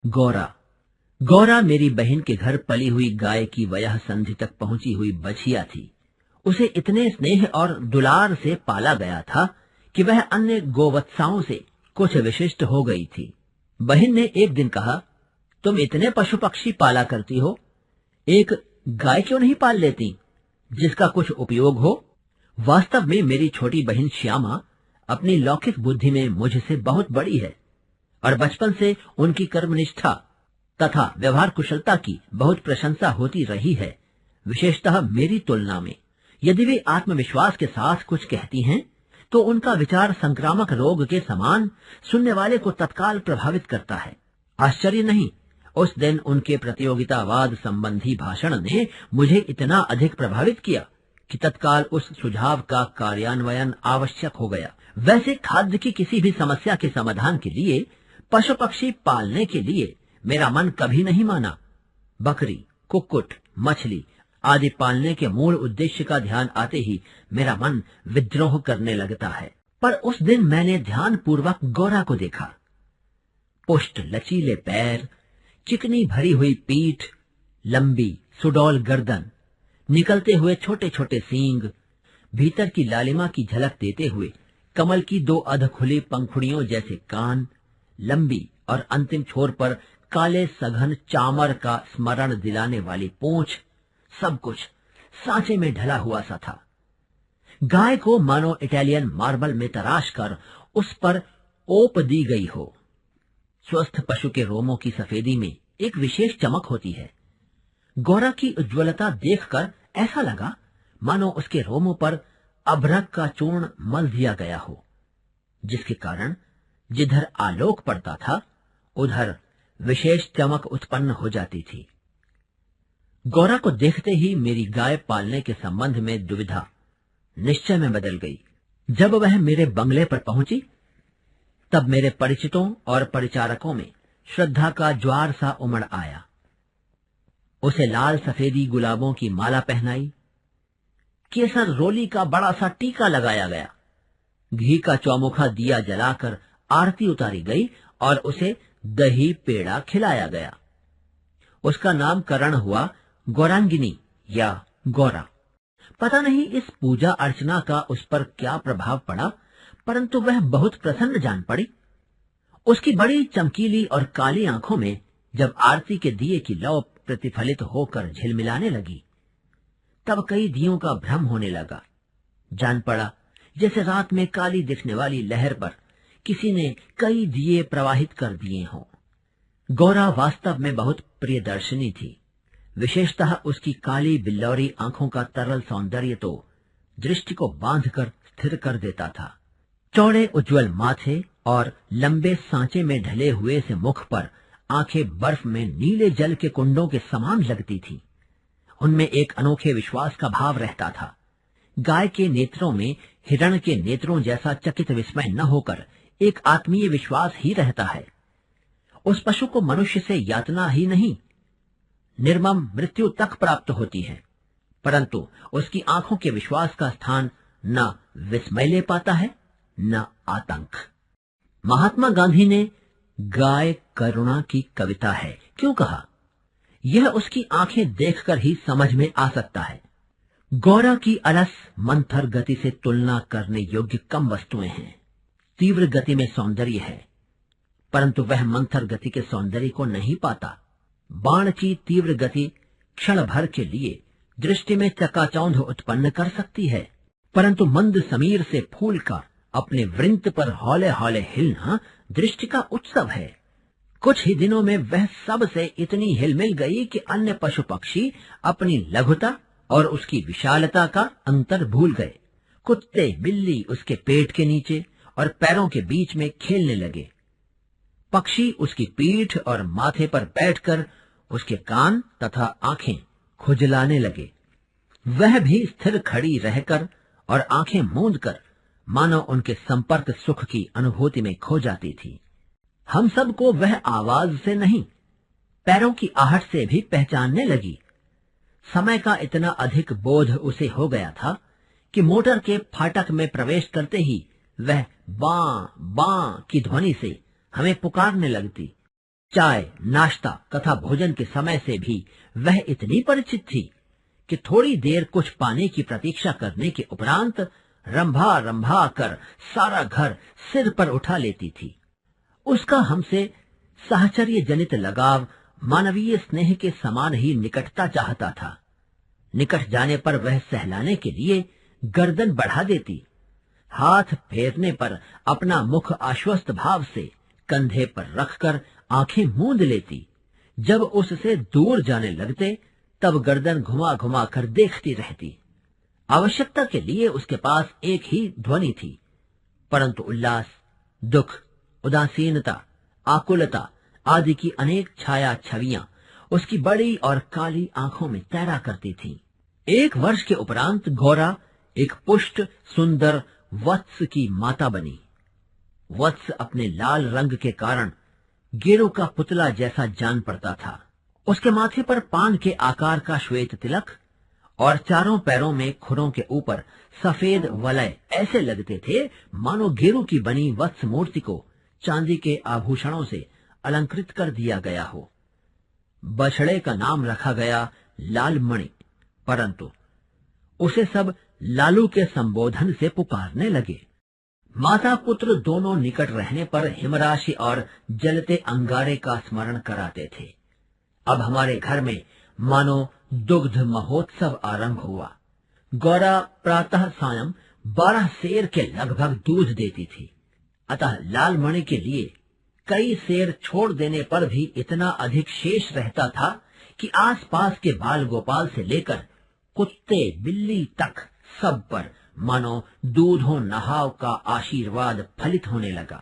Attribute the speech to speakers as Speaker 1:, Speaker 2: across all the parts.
Speaker 1: गौरा गौरा मेरी बहन के घर पली हुई गाय की वयः संधि तक पहुंची हुई बछिया थी। उसे इतने स्नेह और दुलार से पाला गया था कि वह अन्य गोवत्साओं से कुछ विशिष्ट हो गई थी। बहन ने एक दिन कहा, तुम इतने पशु पक्षी पाला करती हो, एक गाय क्यों नहीं पाल लेती जिसका कुछ उपयोग हो। वास्तव में मेरी छोटी बहन श्यामा अपनी लौकिक बुद्धि में मुझसे बहुत बड़ी है और बचपन से उनकी कर्मनिष्ठा तथा व्यवहार कुशलता की बहुत प्रशंसा होती रही है। विशेषतः मेरी तुलना में यदि वे आत्मविश्वास के साथ कुछ कहती हैं तो उनका विचार संक्रामक रोग के समान सुनने वाले को तत्काल प्रभावित करता है। आश्चर्य नहीं, उस दिन उनके प्रतियोगितावाद संबंधी भाषण ने मुझे इतना अधिक प्रभावित किया कि तत्काल उस सुझाव का कार्यान्वयन आवश्यक हो गया। वैसे खाद्य की किसी भी समस्या के समाधान के लिए पशु पक्षी पालने के लिए मेरा मन कभी नहीं माना। बकरी, कुक्कुट, मछली आदि पालने के मूल उद्देश्य का ध्यान आते ही मेरा मन विद्रोह करने लगता है। पर उस दिन मैंने ध्यान पूर्वक गौरा को देखा। पुष्ट लचीले पैर, चिकनी भरी हुई पीठ, लंबी सुडौल गर्दन, निकलते हुए छोटे छोटे सींग, भीतर की लालिमा की झलक देते हुए कमल की दो अधखुली पंखुड़ियों जैसे कान, लंबी और अंतिम छोर पर काले सघन चामर का स्मरण दिलाने वाली पूंछ, सब कुछ सांचे में ढला हुआ सा था। गाय को मानो इटालियन मार्बल में तराश कर उस पर ओप दी गई हो। स्वस्थ पशु के रोमों की सफेदी में एक विशेष चमक होती है। गौरा की उज्ज्वलता देखकर ऐसा लगा मानो उसके रोमों पर अभ्रक का चूर्ण मल दिया गया हो, जिसके कारण जिधर आलोक पड़ता था उधर विशेष चमक उत्पन्न हो जाती थी। गौरा को देखते ही मेरी गाय पालने के संबंध में दुविधा निश्चय में बदल गई। जब वह मेरे बंगले पर पहुंची तब मेरे परिचितों और परिचारकों में श्रद्धा का ज्वार सा उमड़ आया। उसे लाल सफेदी गुलाबों की माला पहनाई, केसर रोली का बड़ा सा टीका लगाया गया, घी का चौमुखा दिया जलाकर आरती उतारी गई और उसे दही पेड़ा खिलाया गया। उसका नामकरण हुआ गौरांगिनी या गौरा। पता नहीं इस पूजा अर्चना का उस पर क्या प्रभाव पड़ा, परंतु वह बहुत प्रसन्न जान पड़ी। उसकी बड़ी चमकीली और काली आंखों में जब आरती के दिए की लौ प्रतिफलित होकर झिलमिलाने लगी तब कई दियों का भ्रम होने लगा। जान पड़ा जैसे रात में काली दिखने वाली लहर पर किसी ने कई दिए प्रवाहित कर दिए हों। गौरा वास्तव में बहुत प्रियदर्शनी थी। विशेषतः उसकी काली बिल्लौरी आंखों का तरल सौंदर्य तो दृष्टि को बांधकर स्थिर कर देता था। चौड़े उज्ज्वल माथे और लंबे सांचे में ढले हुए से मुख पर आंखें बर्फ में नीले जल के कुंडों के समान लगती थीं। उनमें एक अनोखे विश्वास का भाव रहता था। गाय के नेत्रों में हिरण के नेत्रों जैसा चकित विस्मय न होकर एक आत्मीय विश्वास ही रहता है। उस पशु को मनुष्य से यातना ही नहीं, निर्मम मृत्यु तक प्राप्त होती है, परंतु उसकी आंखों के विश्वास का स्थान न विस्मय ले पाता है न आतंक। महात्मा गांधी ने गाय करुणा की कविता है क्यों कहा? यह उसकी आंखें देखकर ही समझ में आ सकता है। गौरा की अलस मंथर गति से तुलना करने योग्य कम वस्तुएं हैं। तीव्र गति में सौंदर्य है, परंतु वह मंथर गति के सौंदर्य को नहीं पाता। बाण की तीव्र गति क्षण भर के लिए दृष्टि में चकाचौंध उत्पन्न कर सकती है, परंतु मंद समीर से फूल का अपने वृंत पर हौले हौले हिलना दृष्टि का उत्सव है। कुछ ही दिनों में वह सब से इतनी हिलमिल गई कि अन्य पशु पक्षी अपनी लघुता और उसकी विशालता का अंतर भूल गए। कुत्ते बिल्ली उसके पेट के नीचे और पैरों के बीच में खेलने लगे। पक्षी उसकी पीठ और माथे पर बैठकर उसके कान तथा आंखें खुजलाने लगे। वह भी स्थिर खड़ी रहकर और आंखें मूंदकर मानो उनके संपर्क सुख की अनुभूति में खो जाती थी। हम सबको वह आवाज से नहीं, पैरों की आहट से भी पहचानने लगी। समय का इतना अधिक बोध उसे हो गया था कि मोटर के फाटक में प्रवेश करते ही वह बां बां की ध्वनि से हमें पुकारने लगती। चाय, नाश्ता तथा भोजन के समय से भी वह इतनी परिचित थी कि थोड़ी देर कुछ पाने की प्रतीक्षा करने के उपरांत रंभा रंभा कर सारा घर सिर पर उठा लेती थी। उसका हमसे साहचर्य जनित लगाव मानवीय स्नेह के समान ही निकटता चाहता था। निकट जाने पर वह सहलाने के लिए गर्दन बढ़ा देती, हाथ फेरने पर अपना मुख आश्वस्त भाव से कंधे पर रखकर आंखें मूंद लेती। जब उससे दूर जाने लगते तब गर्दन घुमा घुमा कर देखती रहती। आवश्यकता के लिए उसके पास एक ही ध्वनि थी, परंतु उल्लास, दुख, उदासीनता, आकुलता आदि की अनेक छाया छवियां उसकी बड़ी और काली आंखों में तैरा करती थीं। 1 वर्ष के उपरांत गौरा एक पुष्ट सुंदर वत्स की माता बनी। वत्स अपने लाल रंग के कारण गेरू का पुतला जैसा जान पड़ता था। उसके माथे पर पान के आकार का श्वेत तिलक और चारों पैरों में खुरों के ऊपर सफेद वलय ऐसे लगते थे मानो गेरू की बनी वत्स मूर्ति को चांदी के आभूषणों से अलंकृत कर दिया गया हो। बछड़े का नाम रखा गया लाल मणि, परंतु उसे सब लालू के संबोधन से पुकारने लगे। माता पुत्र दोनों निकट रहने पर हिमराशि और जलते अंगारे का स्मरण कराते थे। अब हमारे घर में मानो दुग्ध महोत्सव आरंभ हुआ। गौरा प्रातः सायं 12 सेर के लगभग दूध देती थी, अतः लाल मणि के लिए कई सेर छोड़ देने पर भी इतना अधिक शेष रहता था कि आसपास के बाल गोपाल से लेकर कुत्ते बिल्ली तक सब पर मानो दूधों नहाव का आशीर्वाद फलित होने लगा।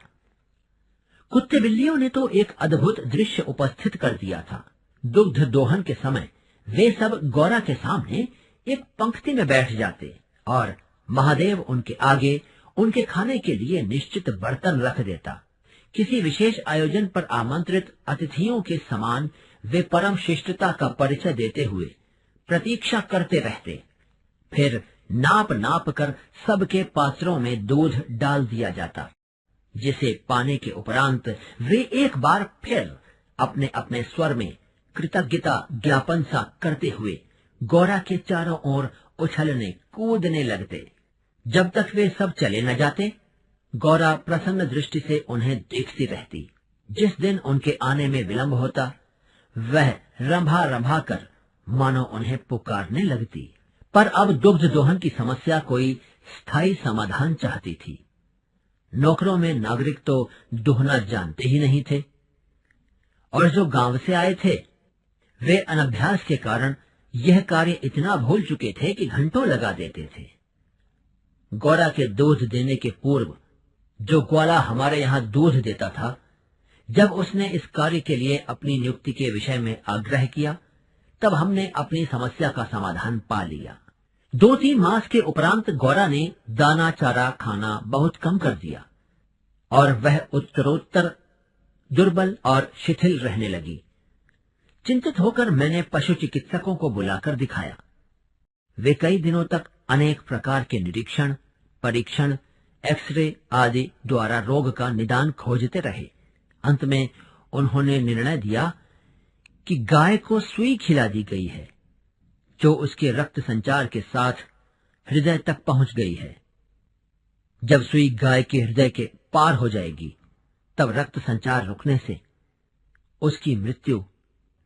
Speaker 1: कुत्ते बिल्लियों ने तो एक अद्भुत दृश्य उपस्थित कर दिया था। दुग्ध दोहन के समय वे सब गौरा के सामने एक पंक्ति में बैठ जाते और महादेव उनके आगे उनके खाने के लिए निश्चित बर्तन रख देता। किसी विशेष आयोजन पर आमंत्रित अतिथियों के समान वे परम शिष्टता का परिचय देते हुए प्रतीक्षा करते रहते। फिर नाप नाप कर सबके पात्रों में दूध डाल दिया जाता, जिसे पाने के उपरांत वे एक बार फिर अपने अपने स्वर में कृतज्ञता ज्ञापन सा करते हुए गौरा के चारों ओर उछलने कूदने लगते। जब तक वे सब चले न जाते, गौरा प्रसन्न दृष्टि से उन्हें देखती रहती। जिस दिन उनके आने में विलंब होता, वह रंभा रंभा कर मानो उन्हें पुकारने लगती। पर अब दुग्ध दोहन की समस्या कोई स्थायी समाधान चाहती थी। नौकरों में नागरिक तो दोहना जानते ही नहीं थे, और जो गांव से आए थे वे अनभ्यास के कारण यह कार्य इतना भूल चुके थे कि घंटों लगा देते थे। गौरा के दूध देने के पूर्व जो ग्वाला हमारे यहाँ दूध देता था, जब उसने इस कार्य के लिए अपनी नियुक्ति के विषय में आग्रह किया, तब हमने अपनी समस्या का समाधान पा लिया। 2-3 मास के उपरांत गौरा ने दाना चारा खाना बहुत कम कर दिया और वह उत्तरोत्तर दुर्बल और शिथिल रहने लगी। चिंतित होकर मैंने पशु चिकित्सकों को बुलाकर दिखाया। वे कई दिनों तक अनेक प्रकार के निरीक्षण, परीक्षण, एक्सरे आदि द्वारा रोग का निदान खोजते रहे। अंत में उन्होंने निर्णय दिया कि गाय को सुई खिला दी गई है, जो उसके रक्त संचार के साथ हृदय तक पहुंच गई है। जब सुई गाय के हृदय के पार हो जाएगी, तब रक्त संचार रुकने से उसकी मृत्यु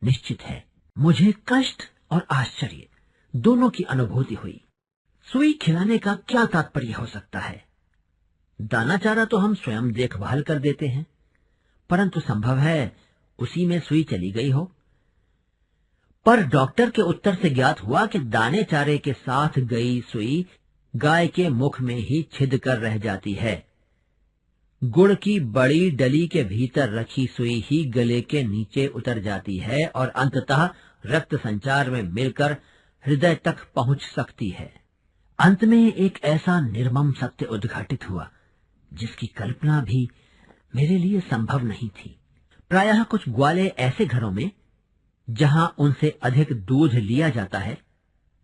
Speaker 1: निश्चित है। मुझे कष्ट और आश्चर्य दोनों की अनुभूति हुई। सुई खिलाने का क्या तात्पर्य हो सकता है? दाना चारा तो हम स्वयं देखभाल कर देते हैं, परंतु संभव है उसी में सुई चली गई हो। पर डॉक्टर के उत्तर से ज्ञात हुआ कि दाने चारे के साथ गई सुई गाय के मुख में ही छिद कर रह जाती है। गुड़ की बड़ी डली के भीतर रखी सुई ही गले के नीचे उतर जाती है और अंततः रक्त संचार में मिलकर हृदय तक पहुंच सकती है। अंत में एक ऐसा निर्मम सत्य उद्घाटित हुआ जिसकी कल्पना भी मेरे लिए संभव नहीं थी। प्रायः कुछ ग्वाले ऐसे घरों में जहां उनसे अधिक दूध लिया जाता है,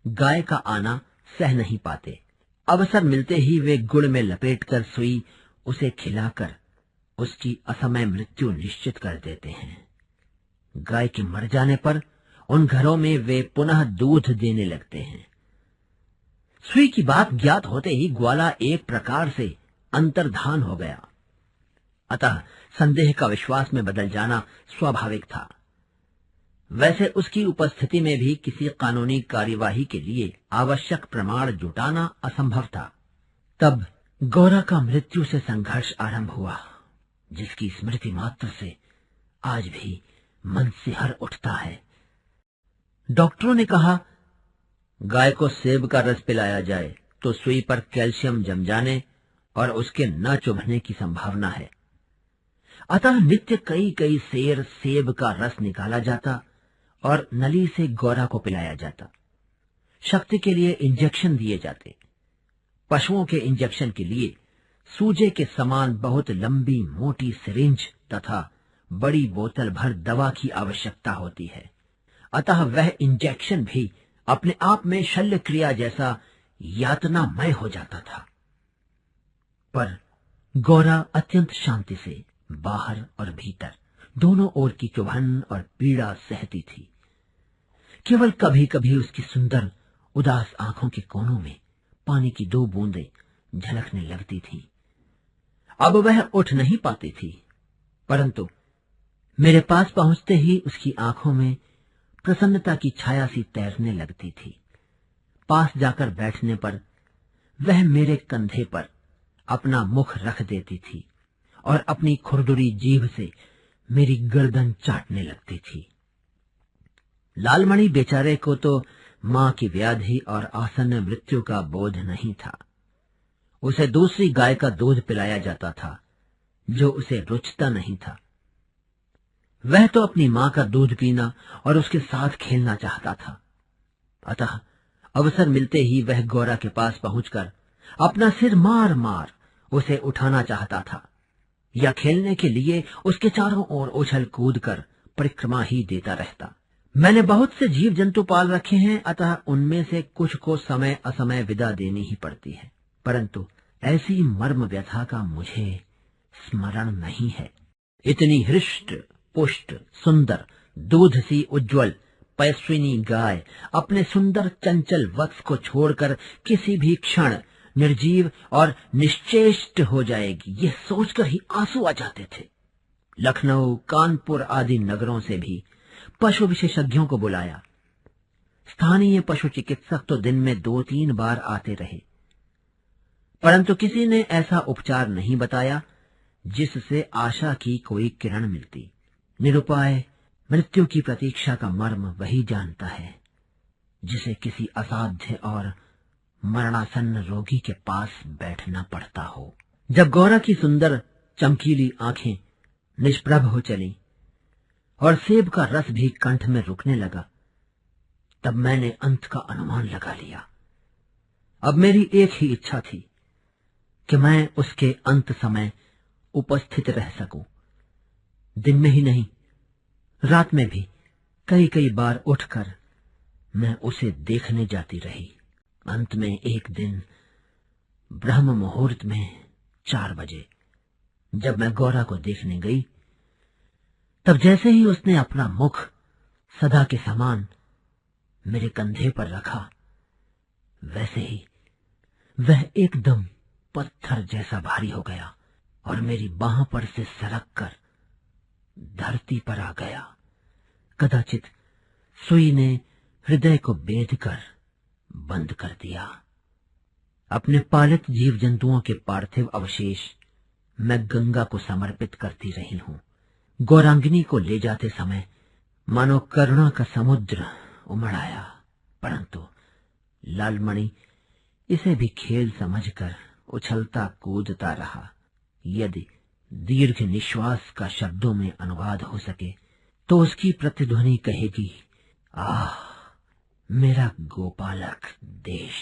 Speaker 1: गाय का आना सह नहीं पाते। अवसर मिलते ही वे गुड़ में लपेटकर सुई उसे खिलाकर उसकी असमय मृत्यु निश्चित कर देते हैं। गाय के मर जाने पर उन घरों में वे पुनः दूध देने लगते हैं। सुई की बात ज्ञात होते ही ग्वाला एक प्रकार से अंतर्धान हो गया। अतः संदेह का विश्वास में बदल जाना स्वाभाविक था। वैसे उसकी उपस्थिति में भी किसी कानूनी कार्यवाही के लिए आवश्यक प्रमाण जुटाना असंभव था। तब गौरा का मृत्यु से संघर्ष आरंभ हुआ, जिसकी स्मृति मात्र से आज भी मन सिहर उठता है। डॉक्टरों ने कहा, गाय को सेब का रस पिलाया जाए तो सुई पर कैल्शियम जम जाने और उसके न चुभने की संभावना है। अतः नित्य कई कई सेर सेब का रस निकाला जाता और नली से गौरा को पिलाया जाता। शक्ति के लिए इंजेक्शन दिए जाते। पशुओं के इंजेक्शन के लिए सूजे के समान बहुत लंबी मोटी सिरिंज तथा बड़ी बोतल भर दवा की आवश्यकता होती है। अतः वह इंजेक्शन भी अपने आप में शल्य क्रिया जैसा यातनामय हो जाता था। पर गौरा अत्यंत शांति से बाहर और भीतर दोनों ओर की चुभन और पीड़ा सहती थी। केवल कभी कभी उसकी सुंदर उदास आंखों के कोनों में पानी की 2 बूंदें झलकने लगती थी। अब वह उठ नहीं पाती थी, परंतु मेरे पास पहुंचते ही उसकी आंखों में प्रसन्नता की छाया सी तैरने लगती थी। पास जाकर बैठने पर वह मेरे कंधे पर अपना मुख रख देती थी और अपनी खुरदुरी जीभ से मेरी गर्दन चाटने लगती थी। लालमणि बेचारे को तो मां की व्याधि और आसन्न मृत्यु का बोध नहीं था। उसे दूसरी गाय का दूध पिलाया जाता था, जो उसे रुचता नहीं था। वह तो अपनी मां का दूध पीना और उसके साथ खेलना चाहता था। अतः अवसर मिलते ही वह गौरा के पास पहुंचकर अपना सिर मार मार उसे उठाना चाहता था, या खेलने के लिए उसके चारों ओर उछल कूद कर परिक्रमा ही देता रहता। मैंने बहुत से जीव जंतु पाल रखे हैं, अतः उनमें से कुछ को समय असमय विदा देनी ही पड़ती है, परंतु ऐसी मर्म व्यथा का मुझे स्मरण नहीं है। इतनी हृष्ट पुष्ट सुंदर दूध सी उज्ज्वल पैस्विनी गाय अपने सुंदर चंचल वत्स को छोड़कर किसी भी क्षण निर्जीव और निश्चेष्ट हो जाएगी, यह सोचकर ही आंसू आ जाते थे। लखनऊ, कानपुर आदि नगरों से भी पशु विशेषज्ञों को बुलाया। स्थानीय पशु चिकित्सक तो दिन में 2-3 बार आते रहे, परंतु किसी ने ऐसा उपचार नहीं बताया जिससे आशा की कोई किरण मिलती। निरुपाय मृत्यु की प्रतीक्षा का मर्म वही जानता है जिसे किसी असाध्य और मरणासन्न रोगी के पास बैठना पड़ता हो। जब गौरा की सुंदर चमकीली आंखें निष्प्रभ हो चली और सेब का रस भी कंठ में रुकने लगा, तब मैंने अंत का अनुमान लगा लिया। अब मेरी एक ही इच्छा थी कि मैं उसके अंत समय उपस्थित रह सकूं। दिन में ही नहीं, रात में भी कई कई बार उठकर मैं उसे देखने जाती रही। अंत में एक दिन ब्रह्म मुहूर्त में 4 बजे जब मैं गौरा को देखने गई, तब जैसे ही उसने अपना मुख सदा के समान मेरे कंधे पर रखा, वैसे ही वह एकदम पत्थर जैसा भारी हो गया और मेरी बाह पर से सरक कर धरती पर आ गया। कदाचित सुई ने हृदय को बेध कर बंद कर दिया। अपने पालित जीव जंतुओं के पार्थिव अवशेष मैं गंगा को समर्पित करती रही हूँ। गौरांगिनी को ले जाते समय मानो करुणा का समुद्र उमड़ आया, परंतु लालमणि इसे भी खेल समझकर उछलता कूदता रहा। यदि दीर्घ निश्वास का शब्दों में अनुवाद हो सके तो उसकी प्रतिध्वनि कहेगी, आह मेरा गोपालक देश।